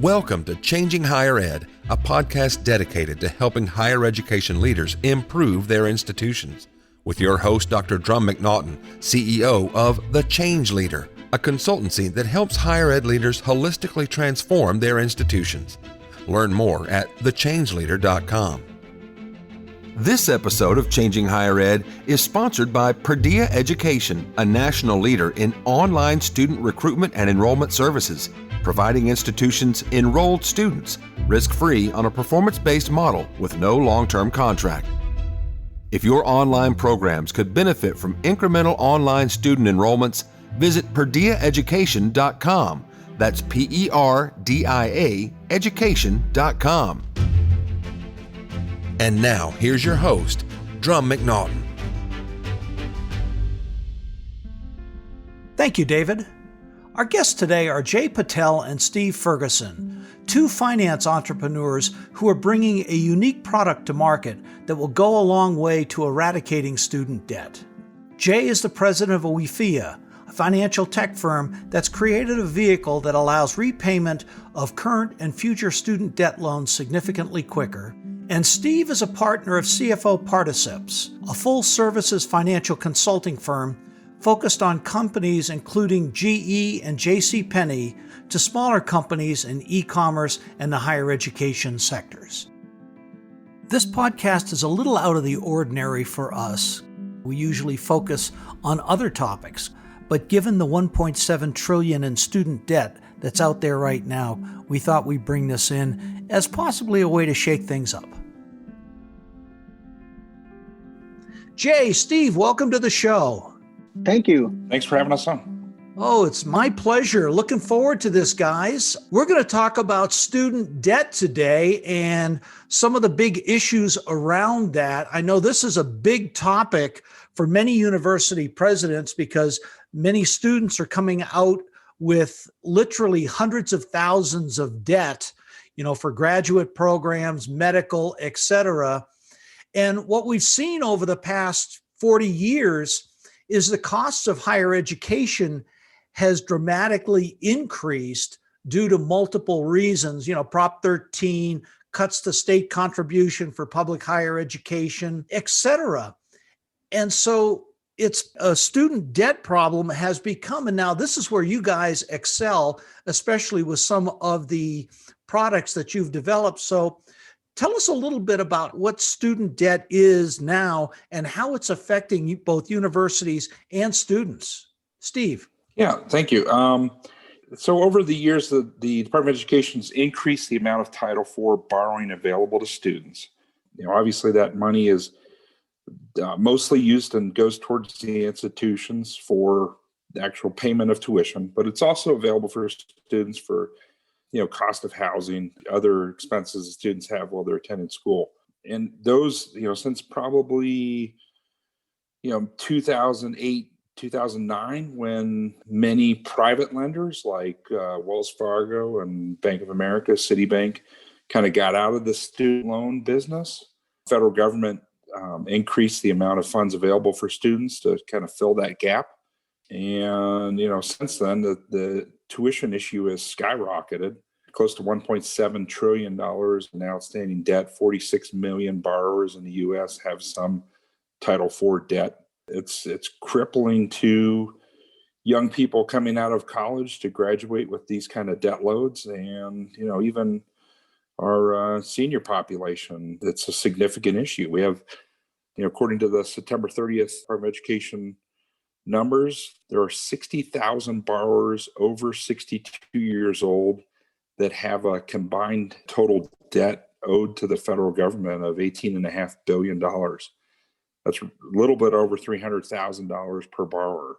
Welcome to Changing Higher Ed, a podcast dedicated to helping higher education leaders improve their institutions. With your host, Dr. Drum McNaughton, CEO of The Change Leader, a consultancy that helps higher ed leaders holistically transform their institutions. Learn more at thechangeleader.com. This episode of Changing Higher Ed is sponsored by Perdea Education, a national leader in online student recruitment and enrollment services, providing institutions enrolled students risk-free on a performance-based model with no long-term contract. If your online programs could benefit from incremental online student enrollments, visit PerdeaEducation.com. That's P-E-R-D-I-A education.com. And now, here's your host, Drum McNaughton. Thank you, David. Our guests today are Jay Patel and Steve Ferguson, two finance entrepreneurs who are bringing a unique product to market that will go a long way to eradicating student debt. Jay is the president of Wellbeing, a financial tech firm that's created a vehicle that allows repayment of current and future student debt loans significantly quicker. And Steve is a partner of CFO Particips, a full-services financial consulting firm focused on companies including GE and JCPenney to smaller companies in e-commerce and the higher education sectors. This podcast is a little out of the ordinary for us. We usually focus on other topics, but given the $1.7 trillion in student debt that's out there right now, we thought we'd bring this in as possibly a way to shake things up. Jay, Steve, welcome to the show. Thank you. Thanks for having us on. Oh, it's my pleasure. Looking forward to this, guys. We're going to talk about student debt today and some of the big issues around that. I know this is a big topic for many university presidents because many students are coming out with literally hundreds of thousands of debt, for graduate programs, medical, et cetera. And what we've seen over the past 40 years is the costs of higher education has dramatically increased due to multiple reasons. Prop 13 cuts the state contribution for public higher education, et cetera. And so it's a student debt problem has become, and now this is where you guys excel, especially with some of the products that you've developed. So tell us a little bit about what student debt is now and how it's affecting both universities and students. Steve. Yeah, thank you. So over the years, the Department of Education has increased the amount of Title IV borrowing available to students. Obviously that money is mostly used and goes towards the institutions for the actual payment of tuition, but it's also available for students for cost of housing, other expenses students have while they're attending school. And those, since probably, 2008, 2009, when many private lenders like Wells Fargo and Bank of America, Citibank, kind of got out of the student loan business, federal government increased the amount of funds available for students to kind of fill that gap. And, since then, the tuition issue has skyrocketed, close to $1.7 trillion in outstanding debt. 46 million borrowers in the U.S. have some Title IV debt. It's crippling to young people coming out of college to graduate with these kind of debt loads. And, even our senior population, it's a significant issue. We have, according to the September 30th Department of Education numbers, there are 60,000 borrowers over 62 years old that have a combined total debt owed to the federal government of $18.5 billion. That's a little bit over $300,000 per borrower.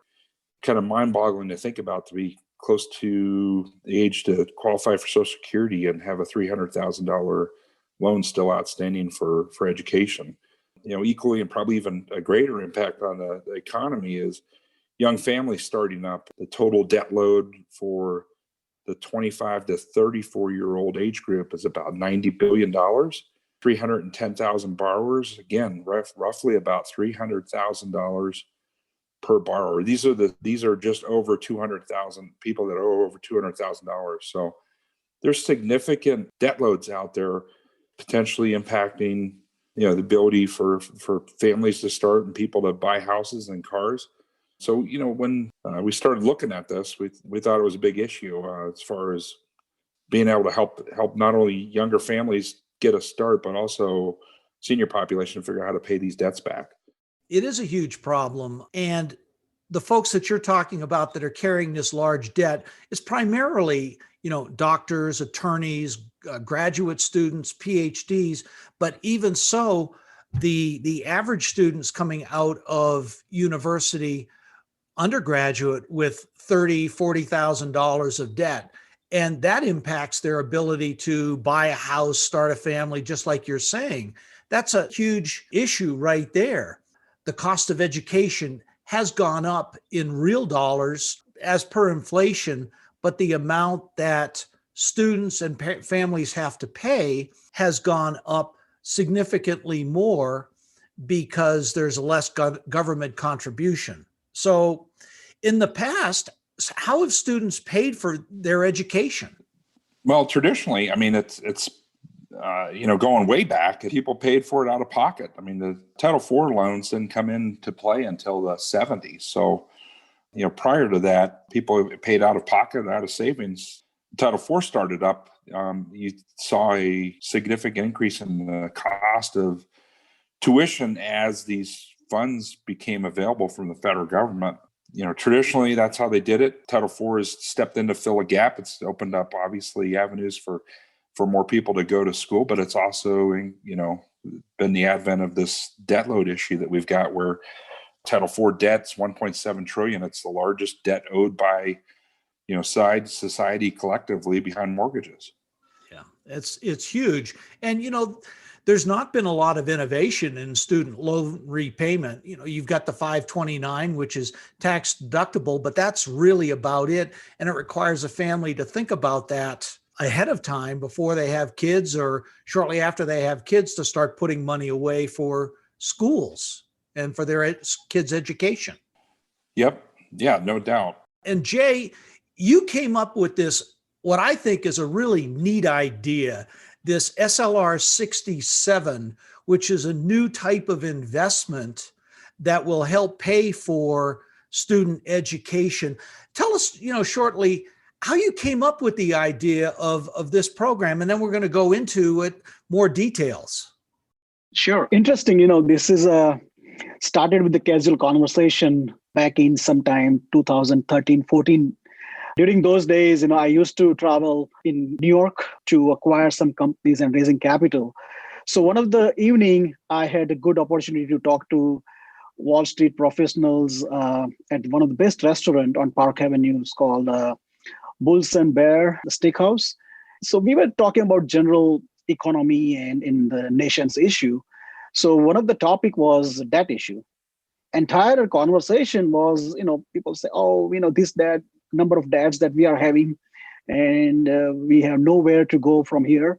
Kind of mind-boggling to think about, to be close to the age to qualify for Social Security and have a $300,000 loan still outstanding for education. Equally and probably even a greater impact on the economy is young families starting up. The total debt load for the 25 to 34-year-old age group is about $90 billion. 310,000 borrowers, again, roughly about $300,000 per borrower. These are just over 200,000 people that owe over $200,000. So there's significant debt loads out there potentially impacting, the ability for families to start and people to buy houses and cars. So, when we started looking at this, we thought it was a big issue as far as being able to help not only younger families get a start, but also senior population figure out how to pay these debts back. It is a huge problem. And the folks that you're talking about that are carrying this large debt is primarily, doctors, attorneys, graduate students, PhDs. But even so, the average students coming out of university, undergraduate, with $30,000-$40,000 of debt. And that impacts their ability to buy a house, start a family, just like you're saying. That's a huge issue right there. The cost of education has gone up in real dollars as per inflation, but the amount that students and families have to pay has gone up significantly more because there's less government contribution. So in the past, how have students paid for their education? Well, traditionally, it's going way back, people paid for it out of pocket. The Title IV loans didn't come into play until the 70s. So, prior to that, people paid out of pocket, out of savings. Title IV started up. You saw a significant increase in the cost of tuition as these funds became available from the federal government. Traditionally, that's how they did it. Title IV has stepped in to fill a gap. It's opened up, obviously, avenues for more people to go to school, but it's also, been the advent of this debt load issue that we've got, where Title IV debt's $1.7 trillion. It's the largest debt owed by, society collectively behind mortgages. Yeah, it's huge. And, there's not been a lot of innovation in student loan repayment. You've got the 529, which is tax deductible, but that's really about it. And it requires a family to think about that ahead of time before they have kids, or shortly after they have kids, to start putting money away for schools and for their kids' education. Yep. Yeah, no doubt. And Jay, you came up with this, what I think is a really neat idea, this SLR 67, which is a new type of investment that will help pay for student education. Tell us, shortly, how you came up with the idea of this program, and then we're going to go into it more details. Sure. Interesting. This is started with the casual conversation back in sometime 2013, 14. During those days, I used to travel in New York to acquire some companies and raising capital. So one of the evening, I had a good opportunity to talk to Wall Street professionals at one of the best restaurant on Park Avenue. It's called Bulls and Bear Steakhouse. So we were talking about general economy and in the nation's issue. So one of the topic was debt issue. Entire conversation was, people say, this, that, number of debts that we are having, and we have nowhere to go from here.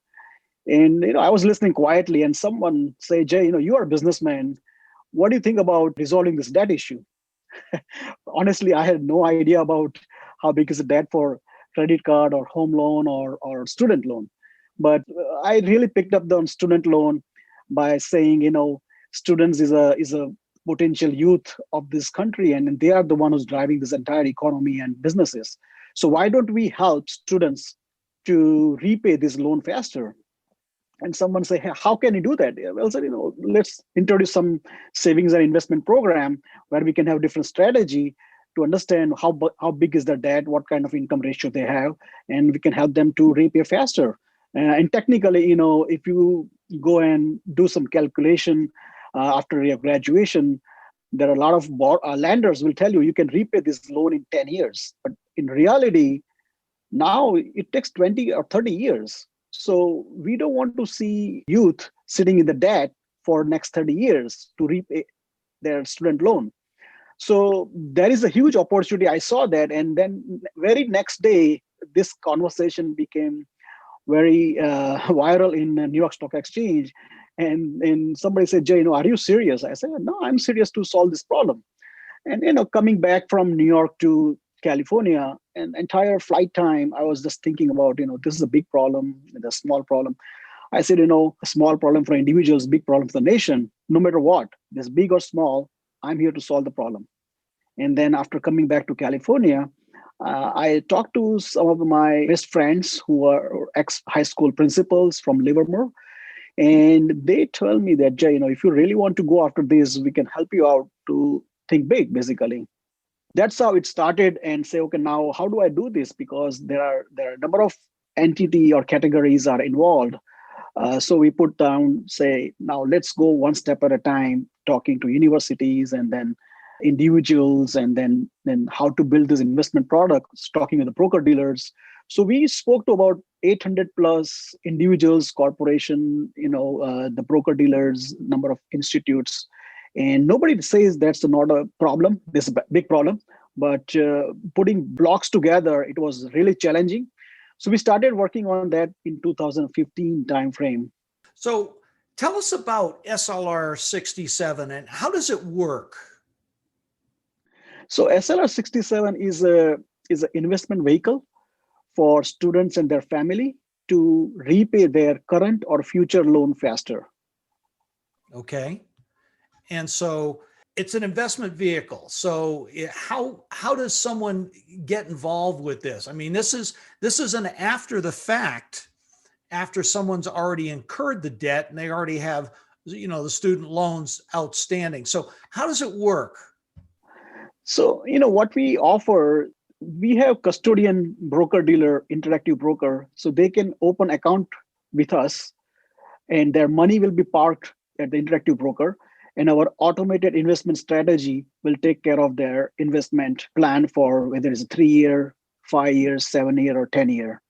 And, I was listening quietly, and someone say, Jay, you are a businessman. What do you think about resolving this debt issue? Honestly, I had no idea about how big is the debt for credit card or home loan or student loan. But I really picked up the student loan by saying, students is a potential youth of this country, and they are the one who's driving this entire economy and businesses. So why don't we help students to repay this loan faster? And someone say, hey, how can you do that? Well, said, let's introduce some savings and investment program where we can have different strategy to understand how big is their debt, what kind of income ratio they have, and we can help them to repay faster. And technically, if you go and do some calculation after your graduation, there are a lot of lenders will tell you can repay this loan in 10 years. But in reality, now it takes 20 or 30 years. So we don't want to see youth sitting in the debt for next 30 years to repay their student loan. So there is a huge opportunity. I saw that. And then very next day, this conversation became very viral in New York Stock Exchange. And somebody said, Jay, are you serious? I said, no, I'm serious to solve this problem. And, coming back from New York to California, and entire flight time, I was just thinking about, this is a big problem, a small problem. I said, a small problem for individuals, big problem for the nation. No matter what, this big or small, I'm here to solve the problem. And then after coming back to California, I talked to some of my best friends who are ex-high school principals from Livermore. And they told me that, Jay, if you really want to go after this, we can help you out to think big, basically. That's how it started, and say, okay, now how do I do this? Because there are a number of entity or categories are involved. So we put down, say, now let's go one step at a time, talking to universities and then individuals, and then how to build this investment products, talking with the broker dealers. So we spoke to about 800 plus individuals, corporation, the broker dealers, number of institutes. And nobody says that's not a problem. This is a big problem. But putting blocks together, it was really challenging. So we started working on that in 2015 timeframe. So tell us about SLR 67 and how does it work? So SLR 67 is an investment vehicle for students and their family to repay their current or future loan faster. Okay. And so it's an investment vehicle. So how does someone get involved with this? I mean, this is an after the fact, after someone's already incurred the debt and they already have, the student loans outstanding. So how does it work? So, what we offer, we have custodian broker dealer, interactive broker, so they can open account with us and their money will be parked at the interactive broker. And our automated investment strategy will take care of their investment plan for whether it's a 3-year, 5 years, 7-year, or 10-year.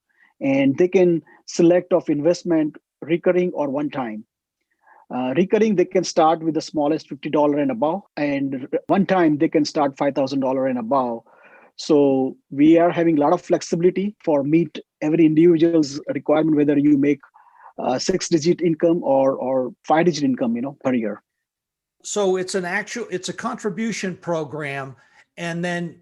And they can select of investment recurring or one time. Recurring, they can start with the smallest $50 and above. And one time, they can start $5,000 and above. So we are having a lot of flexibility for meet every individual's requirement, whether you make 6-digit income or 5-digit income, per year. So it's a contribution program, and then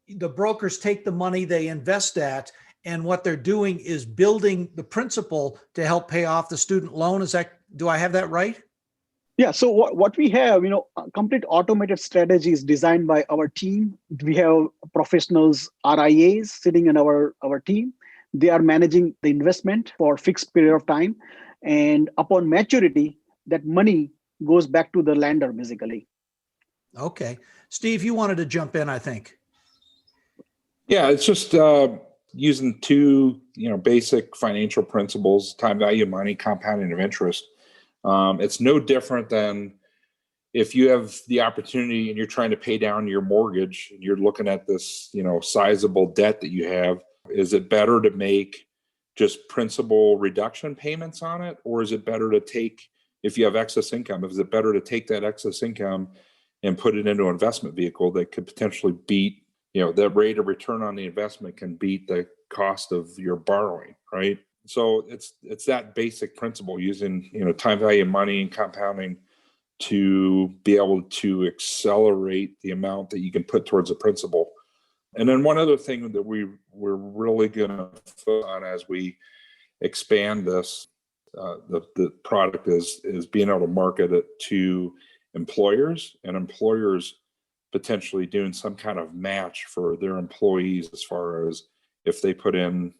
the brokers take the money they invest that, and what they're doing is building the principal to help pay off the student loan. Do I have that right? Yeah. So what we have, complete automated strategies designed by our team. We have professionals, RIAs sitting in our team. They are managing the investment for a fixed period of time. And upon maturity, that money goes back to the lender, basically. Okay. Steve, you wanted to jump in, I think. Yeah, it's just using two, basic financial principles: time value of money, compounding of interest. It's no different than if you have the opportunity and you're trying to pay down your mortgage and you're looking at this, sizable debt that you have. Is it better to make just principal reduction payments on it? Or is it better to take, if you have excess income, is it better to take that excess income and put it into an investment vehicle that could potentially beat, the rate of return on the investment can beat the cost of your borrowing, right? So it's that basic principle, using, time value of money and compounding to be able to accelerate the amount that you can put towards a principal. And then one other thing that we're really going to focus on as we expand this, the product is being able to market it to employers, and employers potentially doing some kind of match for their employees, as far as if they put in,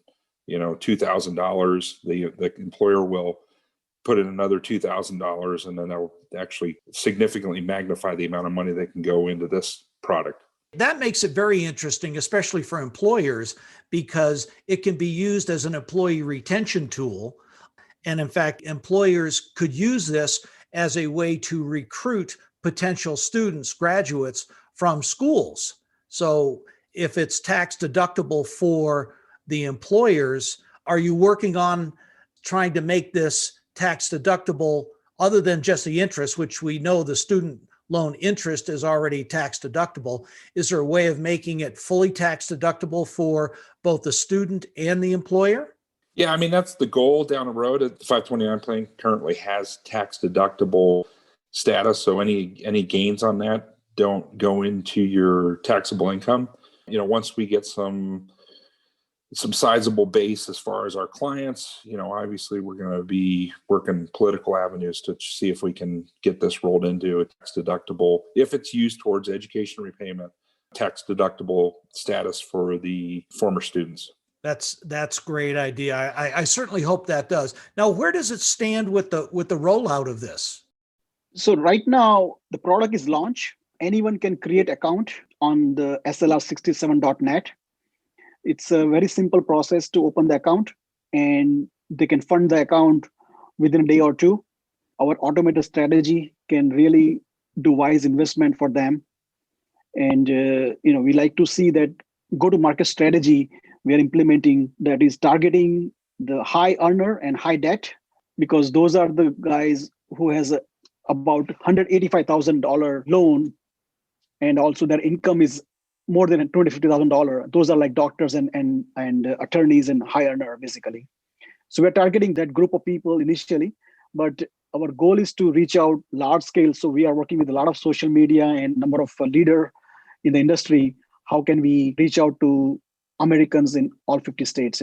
$2,000, the employer will put in another $2,000, and then they'll actually significantly magnify the amount of money that can go into this product. That makes it very interesting, especially for employers, because it can be used as an employee retention tool. And in fact, employers could use this as a way to recruit potential students, graduates from schools. So if it's tax deductible for the employers, are you working on trying to make this tax deductible other than just the interest, which we know the student loan interest is already tax deductible? Is there a way of making it fully tax deductible for both the student and the employer? Yeah, I mean, that's the goal down the road. The 529 plan currently has tax deductible status, so any gains on that don't go into your taxable income. Once we get some sizable base as far as our clients, obviously we're going to be working political avenues to see if we can get this rolled into a tax deductible, if it's used towards education repayment, tax deductible status for the former students. That's great idea. I certainly hope that does. Now, where does it stand with the rollout of this? So right now, the product is launched. Anyone can create account on the slr67.net. It's a very simple process to open the account, and they can fund the account within a day or two. Our automated strategy can really do wise investment for them. And we like to see that go-to-market strategy we are implementing that is targeting the high earner and high debt, because those are the guys who has about $185,000 loan, and also their income is more than $250,000. Those are like doctors and attorneys and high earner, basically. So we're targeting that group of people initially, but our goal is to reach out large scale. So we are working with a lot of social media and number of leader in the industry. How can we reach out to Americans in all 50 states?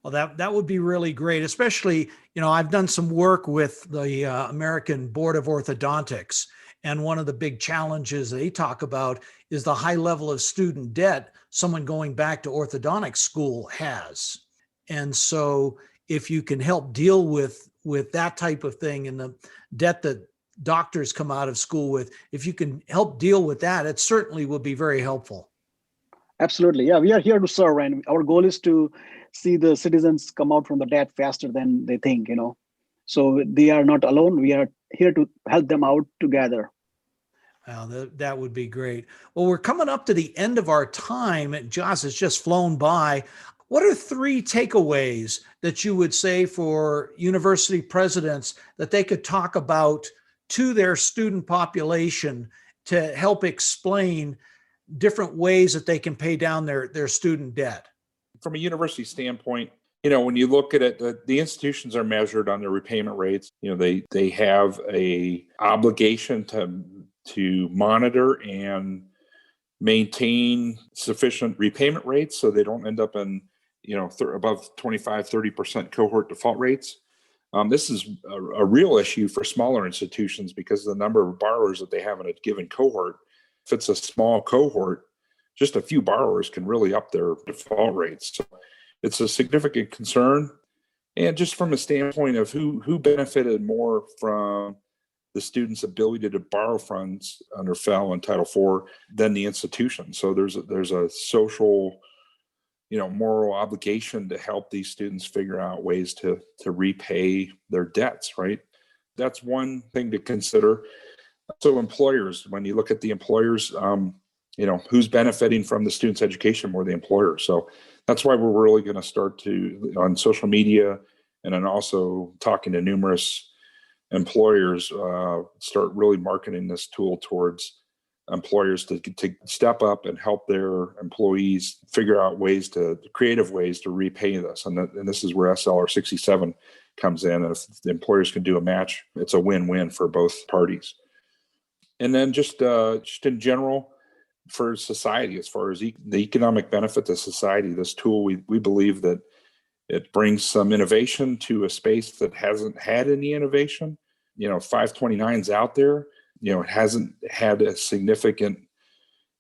Well, that would be really great, especially, I've done some work with the American Board of Orthodontics. And one of the big challenges they talk about is the high level of student debt someone going back to orthodontic school has. And so if you can help deal with that type of thing and the debt that doctors come out of school with, if you can help deal with that, it certainly will be very helpful. Absolutely. Yeah, we are here to serve, and our goal is to see the citizens come out from the debt faster than they think, So they are not alone. We are here to help them out together. Wow, that would be great. Well, we're coming up to the end of our time. Josh, has just flown by. What are 3 takeaways that you would say for university presidents that they could talk about to their student population to help explain different ways that they can pay down their student debt? From a university standpoint, when you look at it, the institutions are measured on their repayment rates. They have a obligation to monitor and maintain sufficient repayment rates so they don't end up in above 25-30% cohort default rates. This is a real issue for smaller institutions because of the number of borrowers that they have in a given cohort. If it's a small cohort, just a few borrowers can really up their default rates. So it's a significant concern. And just from a standpoint of who benefited more from the student's ability to borrow funds under FEL and Title IV than the institution. So there's a social, moral obligation to help these students figure out ways to repay their debts, right? That's one thing to consider. So employers, when you look at the employers, who's benefiting from the student's education more, the employer. So that's why we're really going to start on social media and then also talking to numerous employers, start really marketing this tool towards employers to step up and help their employees figure out creative ways to repay this. And this is where SLR 67 comes in. And if the employers can do a match, it's a win-win for both parties. And then just in general, for society, as far as the economic benefit to society, this tool, we believe that it brings some innovation to a space that hasn't had any innovation. 529's out there. It hasn't had a significant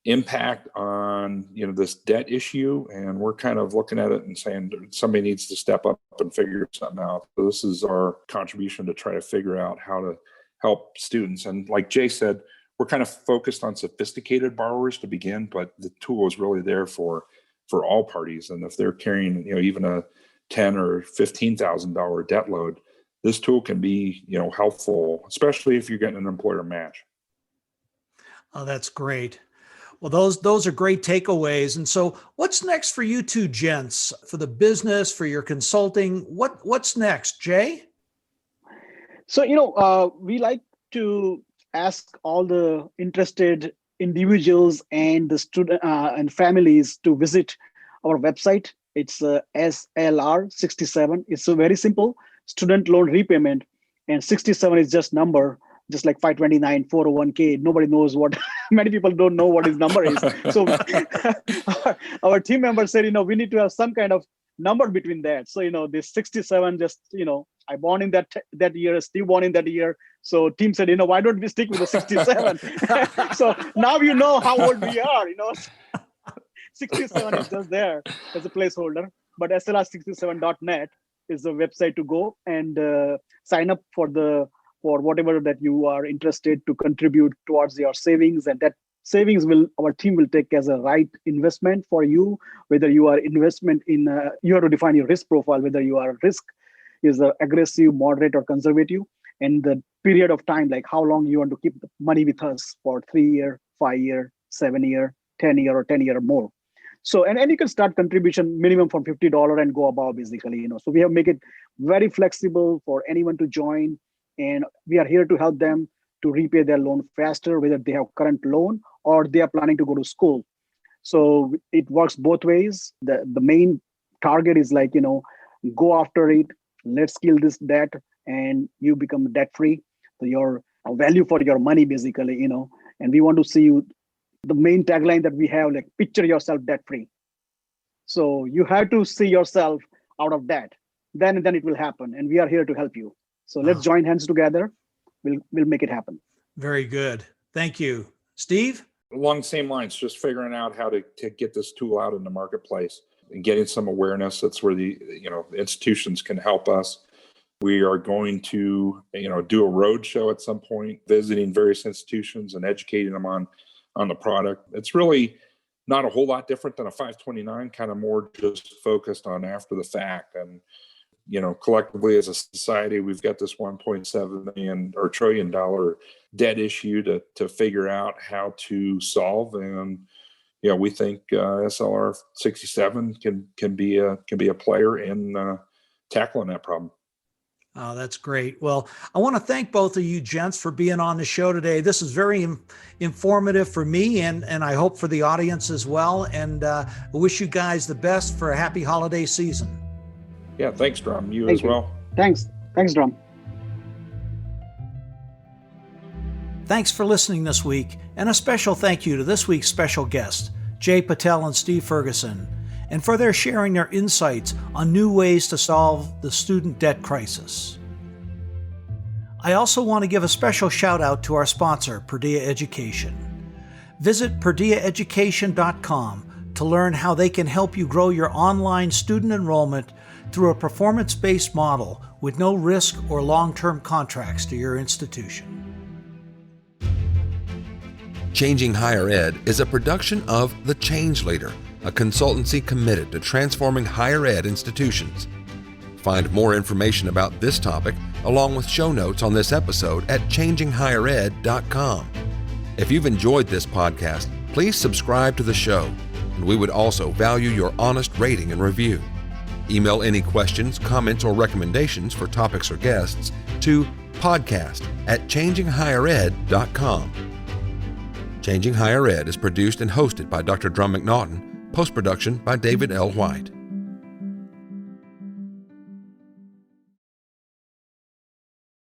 impact on, this debt issue. And we're kind of looking at it and saying somebody needs to step up and figure something out. So this is our contribution to try to figure out how to help students. And like Jay said, we're kind of focused on sophisticated borrowers to begin, but the tool is really there for all parties. And if they're carrying, even a $10,000 or $15,000 debt load, this tool can be, helpful, especially if you're getting an employer match. Oh, that's great. Well, those are great takeaways. And so what's next for you two gents, for the business, for your consulting? What's next, Jay? So, we like to ask all the interested individuals and the student and families to visit our website. It's SLR 67. It's a very simple student loan repayment, and 67 is just number. just like 529, 401k. Nobody knows what, many people don't know what his number is. So our team member said, we need to have some kind of number between that. So, this 67, just, I born in that year, Steve born in that year. So team said, why don't we stick with the 67? So now you know how old we are, 67 is just there as a placeholder, but slr67.net is the website to go and sign up for whatever that you are interested to contribute towards your savings. And that savings our team will take as a right investment for you, whether you are investment in, you have to define your risk profile, whether you are risk is aggressive, moderate, or conservative, and the period of time, like how long you want to keep the money with us for 3 year, 5 year, 7 year, 10 year, or 10 year or more. So, and you can start contribution minimum from $50 and go above, basically, So we have make it very flexible for anyone to join, and we are here to help them to repay their loan faster, whether they have current loan or they are planning to go to school. So it works both ways. The main target is like, go after it, let's kill this debt, and you become debt free. So your value for your money, basically, and we want to see you. The main tagline that we have, like, picture yourself debt free. So you have to see yourself out of debt. Then it will happen. And we are here to help you. So let's join hands together. We'll make it happen. Very good. Thank you. Steve? Along the same lines, just figuring out how to get this tool out in the marketplace and getting some awareness. That's where the institutions can help us. We are going to do a road show at some point, visiting various institutions and educating them on the product. It's really not a whole lot different than a 529, kind of more just focused on after the fact. And collectively as a society, we've got this $1.7 trillion debt issue to figure out how to solve. And we think SLR 67 can be a player in tackling that problem. Oh, that's great. Well, I want to thank both of you gents for being on the show today. This is very informative for me and I hope for the audience as well. And I wish you guys the best for a happy holiday season. Yeah, thanks, Drum. You as well. Thanks, Drum. Thanks for listening this week, and a special thank you to this week's special guests, Jay Patel and Steve Ferguson, and for their sharing their insights on new ways to solve the student debt crisis. I also want to give a special shout out to our sponsor, Perdea Education. Visit perdeaeducation.com to learn how they can help you grow your online student enrollment through a performance-based model with no risk or long-term contracts to your institution. Changing Higher Ed is a production of The Change Leader, a consultancy committed to transforming higher ed institutions. Find more information about this topic, along with show notes on this episode at changinghighered.com. If you've enjoyed this podcast, please subscribe to the show, and we would also value your honest rating and review. Email any questions, comments, or recommendations for topics or guests to podcast@changinghighered.com. Changing Higher Ed is produced and hosted by Dr. Drum McNaughton, post-production by David L. White.